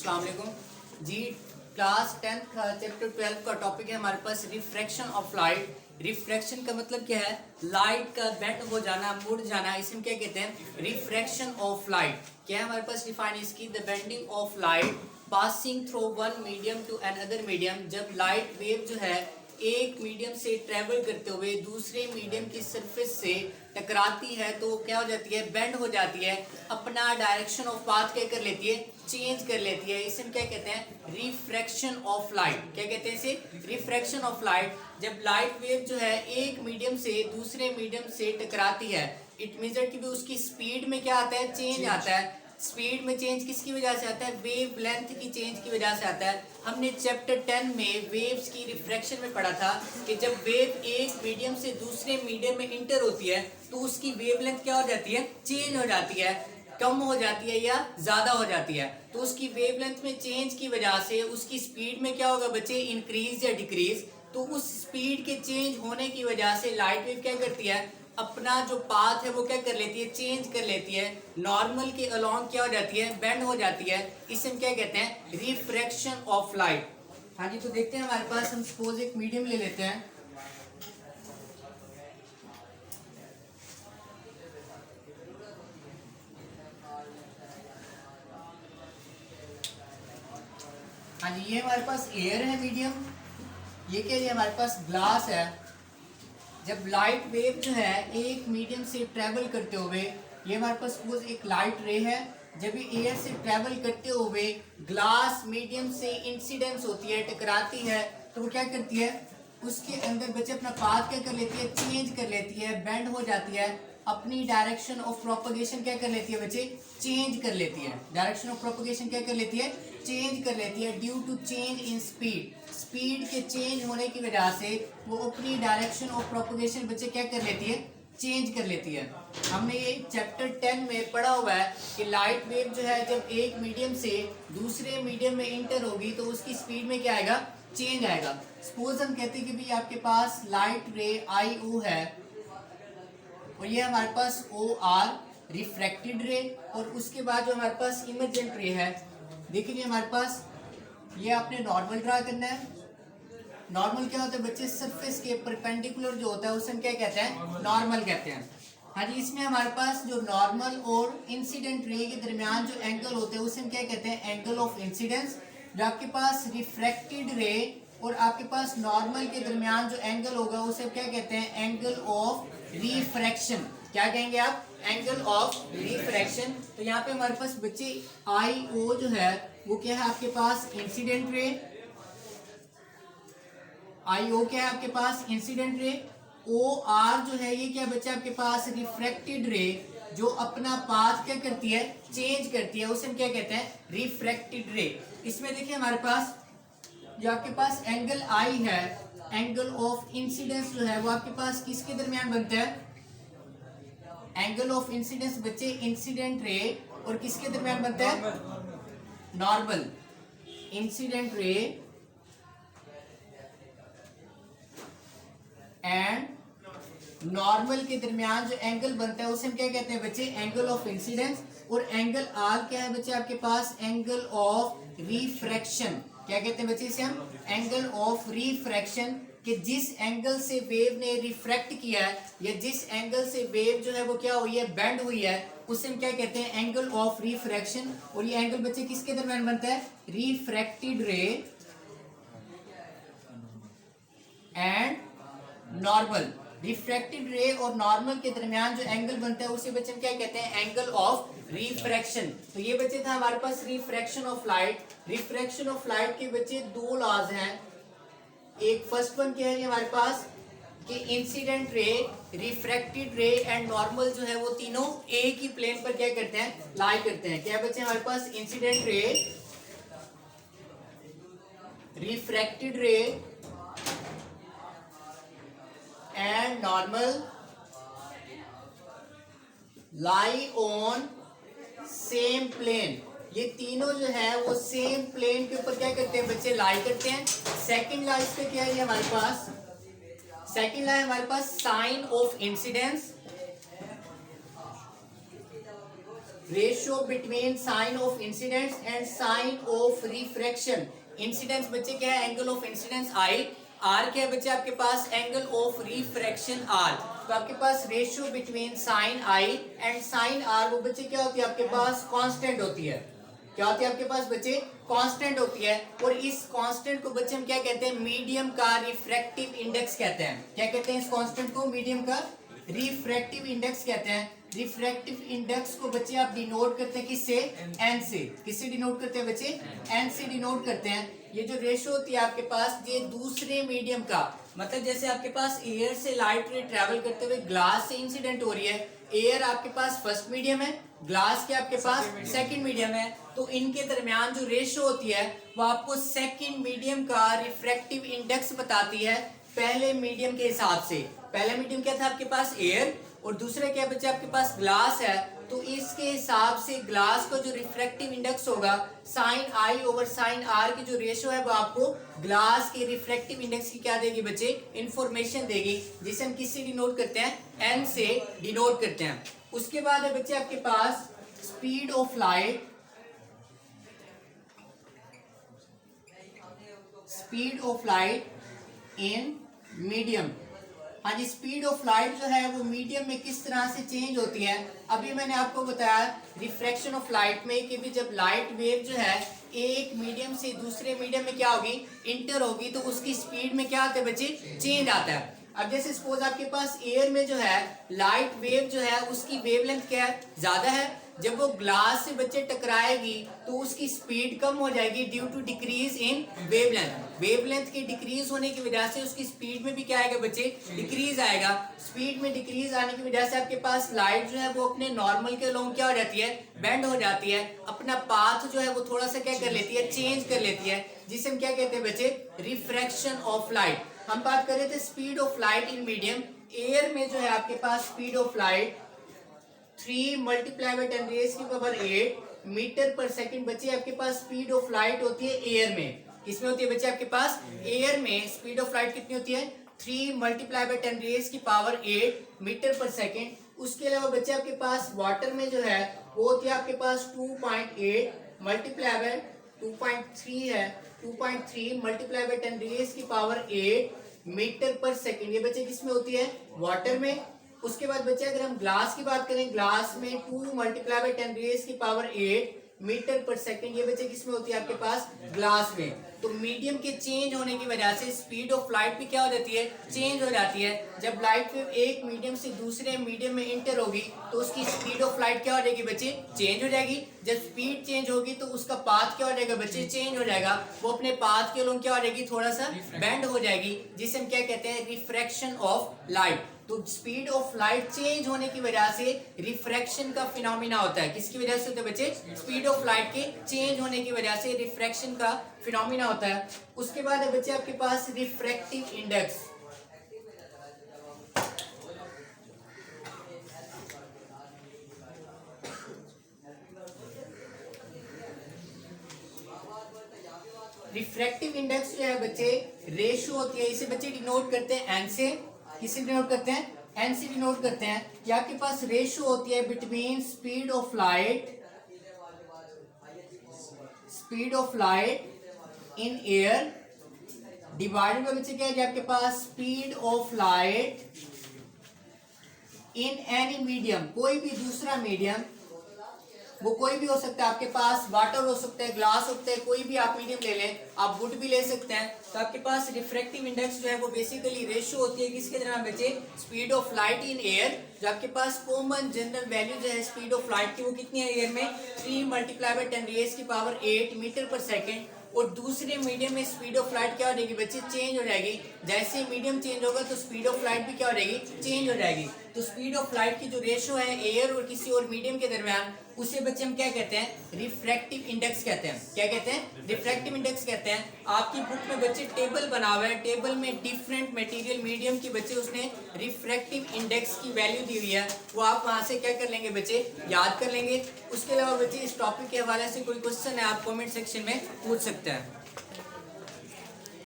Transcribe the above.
अस्सलाम वालेकुम जी। क्लास 10 का चैप्टर 12 का टॉपिक है हमारे पास रिफ्रैक्शन ऑफ लाइट। रिफ्रैक्शन का मतलब क्या है? लाइट का बेंड हो जाना, मुड़ जाना, इसे हम क्या कहते हैं? Refraction of light. क्या है हमारे पास डिफाइन इसकी? The bending of light passing through one medium to another medium. जब लाइट वेव जो है एक मीडियम से ट्रेवल करते हुए दूसरे मीडियम की सरफेस से टकराती है तो क्या हो जाती है? बेंड हो जाती है, अपना डायरेक्शन ऑफ पाथ क्या कर लेती है? चेंज कर लेती है। इसे हम क्या कहते हैं? Refraction of light. क्या कहते हैं इसे? Refraction of light. जब लाइट वेव जो है एक मीडियम से दूसरे मीडियम से टकराती है, इट मींस कि भी उसकी स्पीड में क्या आता है? चेंज आता है। स्पीड में चेंज किसकी वजह से आता है? वेव लेंथ की चेंज की वजह से आता है। हमने चैप्टर 10 में वेव्स की रिफ्रैक्शन में पढ़ा था कि जब वेव एक मीडियम से दूसरे मीडियम में इंटर होती है तो उसकी वेवलेंथ क्या हो जाती है? चेंज हो जाती है, कम हो जाती है या ज्यादा हो जाती है। तो उसकी वेवलेंथ में चेंज की वजह से उसकी स्पीड में क्या होगा बच्चे? इंक्रीज या डिक्रीज। तो उस स्पीड के चेंज होने की वजह से लाइट वेव क्या करती है? अपना जो पाथ है वो क्या कर लेती है? चेंज कर लेती है, नॉर्मल के अलोंग क्या हो जाती है? बेंड हो जाती है। इसे हम क्या कहते हैं? Refraction of light. हाँ जी, तो देखते हैं हमारे पास, हम सपोज एक मीडियम ले लेते हैं। हाँ जी, ये हमारे पास एयर है मीडियम। ये क्या है? हमारे पास ग्लास है। जब लाइट वेव जो है एक मीडियम से ट्रेवल करते हुए, ये हमारे पास सपोज एक लाइट रे है, जब ये एयर से ट्रेवल करते हुए ग्लास मीडियम से इंसिडेंस होती है, टकराती है, तो वो क्या करती है? उसके अंदर बच्चे अपना पाथ क्या कर लेती है? चेंज कर लेती है, बेंड हो जाती है, अपनी डायरेक्शन ऑफ प्रोपगेशन क्या कर लेती है बच्चे? चेंज कर लेती है। डायरेक्शन ऑफ प्रोपगेशन क्या कर लेती है? चेंज कर लेती है due to change in speed. Speed के चेंज होने की वजह से वो अपनी डायरेक्शन ऑफ प्रोपगेशन बच्चे क्या कर लेती है? चेंज कर लेती है। हमने ये चैप्टर 10 में पढ़ा हुआ है कि लाइट वेव जो है जब एक मीडियम से दूसरे मीडियम में इंटर होगी तो उसकी स्पीड में क्या आएगा? चेंज आएगा। सपोज हम कहते हैं कि भाई आपके पास लाइट रे आई ओ है और ये हमारे पास ओ आर रिफ्रैक्टेड रे, और उसके बाद जो हमारे पास इमर्जेंट रे है, देखिए हमारे पास ये आपने नॉर्मल ड्रा करना है। नॉर्मल क्या होता है बच्चे? सरफेस के परपेंडिकुलर जो होता है उसे हम क्या कहते हैं? नॉर्मल कहते हैं। हाँ जी, इसमें हमारे पास जो नॉर्मल और इंसिडेंट रे के दरमियान जो एंगल होते हैं उसे हम क्या कहते हैं? Angle of incidence. जो आपके पास रिफ्रैक्टेड रे और आपके पास नॉर्मल के दरमियान जो एंगल होगा उसे क्या कहते हैं? Angle of refraction. क्या कहेंगे आप? Angle of refraction. तो यहाँ पे हमारे पास बच्चे आई ओ जो है वो क्या है आपके पास? इंसिडेंट रे। आई ओ क्या है आपके पास? इंसिडेंट रे। ओ आर जो है ये क्या बच्चा आपके पास? रिफ्रैक्टेड रे, जो अपना पाथ क्या करती है? चेंज करती है, उसे हम क्या कहते हैं? रिफ्रैक्टेड रे। इसमें देखिए हमारे पास जो आपके पास एंगल आई है, एंगल ऑफ इंसिडेंस जो है वो आपके पास किसके दरमियान बनता है? एंगल ऑफ इंसिडेंस बच्चे इंसिडेंट रे और किसके दरमियान बनता है? Normal. Incident ray and normal के दरमियान जो एंगल बनता है उसे हम क्या कहते हैं बच्चे? Angle of incidence. और एंगल आर क्या है बच्चे आपके पास? Angle of refraction. क्या कहते हैं बच्चे इसे हम? Angle of refraction. कि जिस एंगल से वेव ने रिफ्रैक्ट किया है या जिस एंगल से वेव जो है वो क्या हुई है? बेंड हुई है, उसे हम क्या कहते हैं? Angle of refraction. और ये एंगल बच्चे किसके दरमियान बनता है? Refracted ray and normal. Refracted रे और नॉर्मल के दरमियान जो एंगल बनता है उसे बच्चे हम क्या कहते हैं? Angle of refraction. तो ये बच्चे था हमारे पास refraction of light. Refraction of light के बच्चे दो लॉज हैं। एक फर्स्ट वन क्या है हमारे पास कि incident ray, refracted ray and normal जो है वो तीनों एक ही प्लेन पर क्या करते हैं? लाई करते हैं। क्या बच्चे हमारे पास? Incident ray, refracted ray and normal lie on same plane. ये तीनों जो है वो सेम प्लेन के ऊपर क्या करते हैं बच्चे? लाई करते हैं। सेकंड लॉ इसका क्या है हमारे पास? सेकंड लॉ है हमारे पास sine of incidence. Ratio between sine of incidence and sine of refraction. Incidence बच्चे क्या है, angle of incidence I, r क्या है बच्चे आपके पास, एंगल ऑफ रिफ्रैक्शन आर। तो आपके पास ratio between sine I and sine r वो बच्चे क्या होती है आपके पास, कांस्टेंट होती है। क्या होती है आपके पास बच्चे, कांस्टेंट होती है। और इस कांस्टेंट को बच्चे हम क्या कहते हैं, मीडियम का रिफ्रैक्टिव इंडेक्स कहते हैं। क्या कहते हैं इस कांस्टेंट को, मीडियम का रिफ्रैक्टिव इंडेक्स कहते हैं। रिफ्रैक्टिव इंडेक्स को बच्चे आप डिनोट करते हैं किससे, एन से। किससे डिनोट करते हैं बच्चे, एन से डिनोट करते हैं। ये जो रेशो होती है आपके पास, ये दूसरे मीडियम का, मतलब जैसे आपके पास एयर से लाइट रे ट्रेवल करते हुए ग्लास से इंसिडेंट हो रही है, एयर आपके पास फर्स्ट मीडियम है, ग्लास के आपके पास सेकंड मीडियम है, तो इनके दरमियान जो रेशो होती है वो आपको सेकंड मीडियम का रिफ्रैक्टिव इंडेक्स बताती है पहले मीडियम के हिसाब से। पहला मीडियम क्या था आपके पास, एयर, और दूसरा क्या बच्चे आपके पास ग्लास है। तो इसके हिसाब से ग्लास का जो रिफ्रैक्टिव इंडेक्स होगा, sine i over sine r की जो रेशो है वो आपको ग्लास के रिफ्रैक्टिव इंडेक्स की क्या देगी बच्चे, इंफॉर्मेशन देगी, जिसे हम किससे डिनोट करते हैं, एन से डिनोट करते हैं। उसके बाद है बच्चे आपके पास speed of light, speed of light in medium. हाँ जी, स्पीड ऑफ लाइट जो है वो मीडियम में किस तरह से चेंज होती है। अभी मैंने आपको बताया रिफ्रैक्शन ऑफ लाइट में कि भी जब लाइट वेव जो है एक मीडियम से दूसरे मीडियम में क्या होगी, इंटर होगी, तो उसकी स्पीड में क्या आता है बच्चे, चेंज आता है। अब जैसे सपोज आपके पास एयर में जो है लाइट वेव जो है उसकी वेवलेंथ क्या है, ज्यादा है, जब वो ग्लास से बच्चे टकराएगी तो उसकी स्पीड कम हो जाएगी due to decrease in wavelength. Wavelength के डिक्रीज होने की वजह से उसकी स्पीड में भी क्या आएगा बच्चे, डिक्रीज आएगा। स्पीड में डिक्रीज आने की वजह से आपके पास लाइट जो है वो अपने नॉर्मल के अलोंग क्या हो जाती है, बेंड हो जाती है, अपना पाथ जो है वो थोड़ा सा क्या कर लेती है, चेंज कर लेती है, जिसे हम क्या कहते हैं बच्चे, रिफ्रैक्शन ऑफ लाइट। हम बात कर रहे थे speed of light in medium. Air में जो है आपके पास speed of light 3 multiply by 10 raise की पावर 8 मीटर पर सेकंड बच्चे आपके पास स्पीड ऑफ लाइट होती है एयर में। किसमें होती है बच्चे आपके पास, एयर में स्पीड ऑफ लाइट कितनी होती है, 3 मल्टीप्लाई बाय 10 रेज़ की पावर 8 मीटर पर सेकंड। उसके अलावा बच्चे आपके पास वाटर में जो है वो होती है आपके पास 2.8 मल्टीप्लाई बाय 2.3 है, 2.3 मल्टीप्लाई बाय 10 रेज़ की पावर 8 मीटर पर सेकंड। ये बच्चे किसमें होती है, वाटर में। उसके बाद बच्चे अगर हम ग्लास की बात करें, ग्लास में 2 मल्टीप्लाई बाय 10 रेज़ की पावर 8 मीटर पर सेकंड। ये बच्चे किसमें होती है आपके पास, ग्लास में। तो मीडियम के चेंज होने की वजह से स्पीड ऑफ लाइट भी क्या हो जाती है, चेंज हो जाती है। जब लाइट वेव एक मीडियम से दूसरे मीडियम में इंटर होगी तो उसकी स्पीड ऑफ लाइट क्या हो जाएगी बच्चे, चेंज हो जाएगी। जब स्पीड चेंज होगी तो उसका पाथ क्या हो जाएगा बच्चे, चेंज हो जाएगा। वो अपने पाथ के लोग क्या हो जाएगी, थोड़ा सा बेंड हो जाएगी, जिसे हम क्या कहते हैं, रिफ्रैक्शन ऑफ लाइट। तो स्पीड ऑफ लाइट चेंज होने की वजह से रिफ्रैक्शन का फिनोमिना होता है। किसकी वजह से होता है बच्चे, स्पीड ऑफ लाइट के चेंज होने की वजह से रिफ्रैक्शन का फिनोमिना होता है। उसके बाद है बच्चे आपके पास रिफ्रैक्टिव इंडेक्स। रिफ्रैक्टिव इंडेक्स जो है बच्चे रेशियो होती है, इसे बच्चे डिनोट करते हैं एन से। किसे डिनोट करते हैं, एन से डिनोट करते हैं। या आपके पास रेशियो होती है between speed of light, speed of light in air divided by बच्चे क्या है आपके पास, speed of light in any medium. कोई भी दूसरा मीडियम, वो कोई भी हो सकता है, आपके पास वाटर हो सकता है, ग्लास हो सकता है, कोई भी आप मीडियम ले लें, आप वुड भी ले सकते हैं। तो आपके पास रिफ्रैक्टिव इंडेक्स जो है वो बेसिकली रेशियो होती है किसके दरमियान बच्चे, speed of light in air. जो आपके पास कॉमन जनरल वैल्यू जो है स्पीड ऑफ लाइट की वो कितनी है एयर में, 3 मल्टीप्लाई बाय 10 रेज़ की पावर 8 मीटर पर सेकेंड। और दूसरे मीडियम में स्पीड ऑफ लाइट क्या हो जाएगी बच्चे, चेंज हो जाएगी। जैसे मीडियम चेंज होगा तो स्पीड ऑफ लाइट भी क्या हो जाएगी, चेंज हो जाएगी। तो स्पीड ऑफ लाइट की जो रेशियो है एयर और किसी और मीडियम के दरमियान, उसे बच्चे हम क्या कहते हैं, रिफ्रैक्टिव इंडेक्स कहते हैं। क्या कहते हैं, रिफ्रैक्टिव इंडेक्स कहते हैं। आपकी बुक में बच्चे टेबल बना हुआ है, टेबल में डिफरेंट मटेरियल मीडियम की बच्चे उसने रिफ्रैक्टिव इंडेक्स की वैल्यू दी हुई है, वो आप वहां से क्या कर लेंगे बच्चे, याद कर लेंगे। उसके अलावा बच्चे इस टॉपिक के हवाले से कोई क्वेश्चन है आप कमेंट सेक्शन में पूछ सकते हैं।